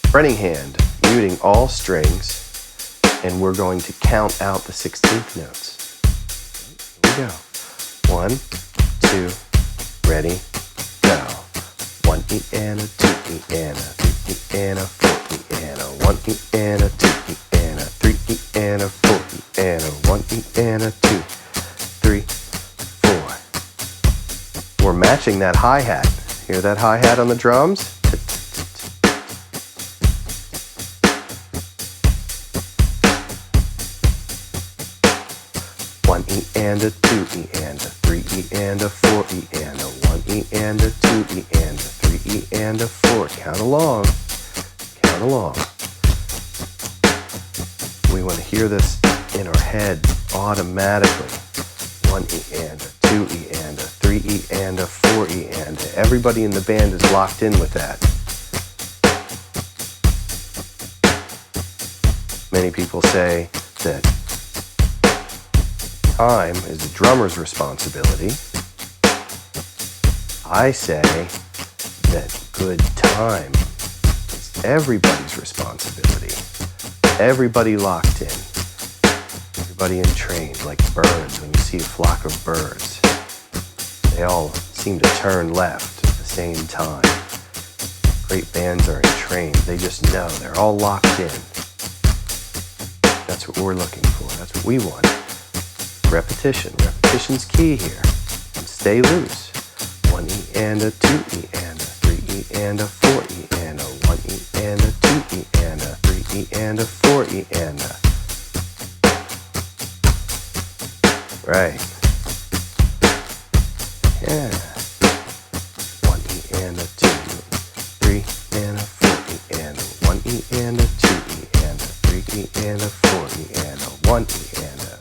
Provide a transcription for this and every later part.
fretting hand, muting all strings, and we're going to count out the 16th notes. Here we go. 1, 2, ready, go. 1 E and a 2 E and a 3 E and a 4 E and a 1 E and a 2 E and a 3 E and a 4 E and a 1 E and a 2, 3, 4. We're matching that hi-hat. Hear that hi-hat on the drums? 1 E and a 2 E and a 3 E and a 4 E and a 1 E and a 2 E and a 3 E and a 4. Count along. Count along. We want to hear this in our head automatically. 1 E and a 2 E and a 3 E and a 4 E and a. Everybody in the band is locked in with that. Many people say that time is the drummer's responsibility. I say that good time is everybody's responsibility. Everybody locked in. Everybody entrained like birds. When you see a flock of birds, they all seem to turn left at the same time. Great bands are entrained. They just know. They're all locked in. That's what we're looking for. That's what we want. Repetition. Repetition's key here. And stay loose. 1 E and a 2 E and a 3 E and a 4 E and a 1 E and a 2 E and a 3 E and a 4 E and a. Right. Yeah. 1 E and a 2 E, 3 and a 4 E and a 1 E and a 2 E and a 3 E and a 4 E and a 1 E and a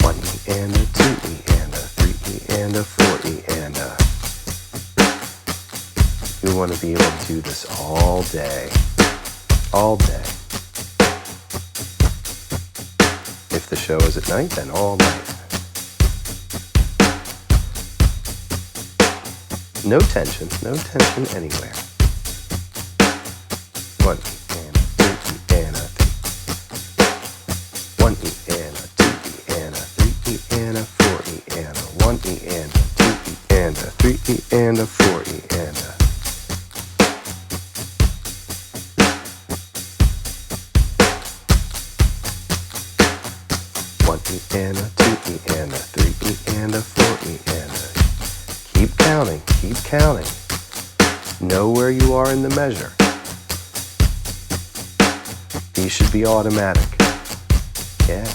1 E and a 2 E and a 3 E and a 4 E and a. You want to be able to do this all day. All day. If the show is at night, then all night. No tension anywhere. 1 E and a 2 E and a 3. 1 E and a 2 E and a 3 E and a 4 E and a 1 E and a 2 E and a 3 E and a 4 E and a. And a 2 E and a 3 E and a 4 E and a. Keep counting, keep counting. Know where you are in the measure. These should be automatic. Yeah.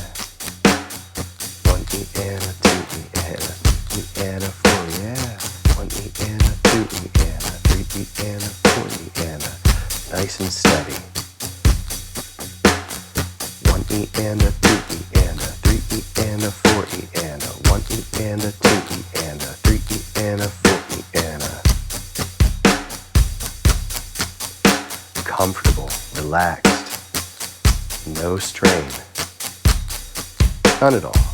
1 E and a 2 E and a 3 E and a 4. Yeah. 1 E and a 2 E and a 3 E and a 4 E and a. Nice and steady. 1 E and a 2 E and a 3 E and a 4 E and a 1 E and a 2 E and a 3 E and a 4 E and a. Comfortable, relaxed, no strain. None at all.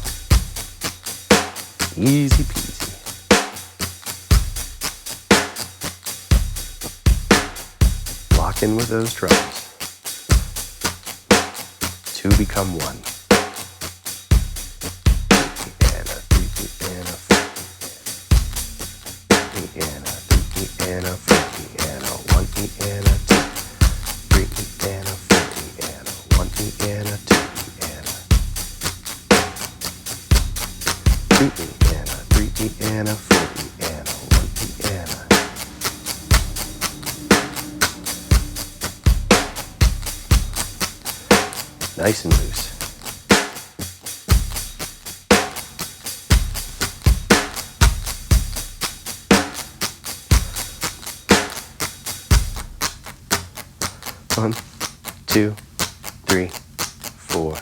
Easy peasy. Lock in with those drums. 2 become 1. And a 3 E and a 4 E and a 1 E and a 2, 3 E and a 4 E and a 1 E and a 2 E and a 2 E and a 3 E and a 4 E and a 1 E and a. Nice and loose. One, 2, 3, 4.